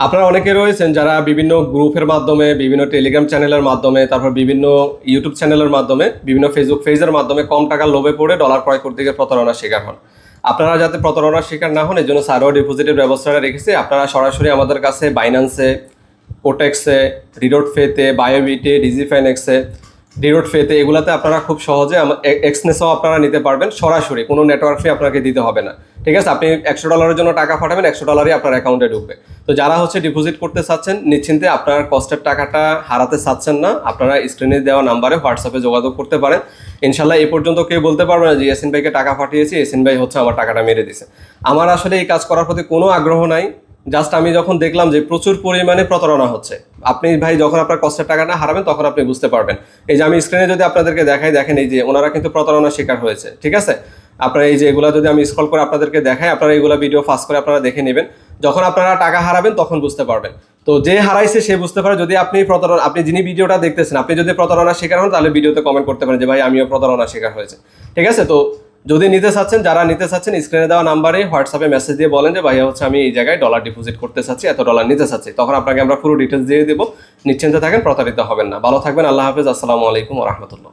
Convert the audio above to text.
আপনারা অনেকে রয়েছেন যারা বিভিন্ন গ্রুপের মাধ্যমে, বিভিন্ন টেলিগ্রাম চ্যানেলের মাধ্যমে, তারপর বিভিন্ন ইউটিউব চ্যানেলের মাধ্যমে, বিভিন্ন ফেসবুক পেজের মাধ্যমে কম টাকার লোভে পড়ে ডলার ক্রয় করতে গিয়ে প্রতারণার শিকার হন। আপনারা যাতে প্রতারণার শিকার না হন, এই জন্য সার্ভার ডিপোজিটের ব্যবস্থাটা রেখেছি। আপনারা সরাসরি আমাদের কাছে বাইন্যান্সে, কোটেক্সে, রিডোট ফেতে, বায়োবিটে, ডিজিফাইনেক্সে, ডিরোট ফেতে, এগুলাতে আপনারা খুব সহজে এক্সনেসও আপনারা নিতে পারবেন সরাসরি, কোনো নেটওয়ার্ক ফি আপনাকে দিতে হবে না। ঠিক আছে, আপনি $100 জন্য টাকা পাঠাবেন, $100 আপনার অ্যাকাউন্টে ঢুকবে। তো যারা ডিপোজিট করতে চাচ্ছেন, নিশ্চিন্তে আপনার কষ্টের টাকাটা হারাতে চাচ্ছেন না, আপনারা স্ক্রিনে দেওয়া নাম্বারে হোয়াটসঅ্যাপে যোগাযোগ করতে পারেন। ইনশাল্লাহ এই পর্যন্ত কেউ বলতে পারবে না যে ইয়াসিন ভাইকে টাকা পাঠিয়েছি, ইয়াসিন ভাই আমার টাকাটা মেরে দিছে। আমার আসলে এই কাজ করার প্রতি কোনো আগ্রহ নাই। জাস্ট আমি যখন দেখলাম যে প্রচুর পরিমাণে প্রতারণা হচ্ছে, আপনি ভাই যখন আপনার কষ্টের টাকাটা হারাবেন তখন আপনি বুঝতে পারবেন। এই যে আমি স্ক্রিনে যদি আপনাদেরকে দেখাই, দেখেন এই যে ওনারা কিন্তু প্রতারণার শিকার হয়েছে। ঠিক আছে, আপনারা এই যে এগুলো যদি আমি স্ক্রল করে আপনাদেরকে দেখাই, আপনারা এগুলো ভিডিও ফাস্ট করে আপনারা দেখে নেবেন। যখন আপনারা টাকা হারাবেন তখন বুঝতে পারবেন। তো যে হারাইছে সে বুঝতে পারে। যদি আপনি যিনি ভিডিওটা দেখতেছেন, আপনি যদি প্রতারণার শিকার হন, তাহলে ভিডিওতে কমেন্ট করতে পারেন যে ভাই আমিও প্রতারণার শিকার হয়েছে। ঠিক আছে, তো যদি নিতে চাচ্ছেন, যারা নিতে চাচ্ছেন স্ক্রিনে দেওয়া নাম্বারে হোয়াটসঅ্যাপে মেসেজ দিয়ে বলেন যে ভাইয়া আমি এই জায়গায় ডলার ডিপোজিট করতে চাচ্ছি, এত ডলার নিতে চাচ্ছি, তখন আপনাকে আমরা পুরো ডিটেলস দিয়ে দেবো। নিশ্চিন্তে থাকেন, প্রতারিত হবেন না। ভালো থাকবেন, আল্লাহ হাফেজ, আসসালামু আলাইকুম ওয়া রাহমাতুল্লাহ।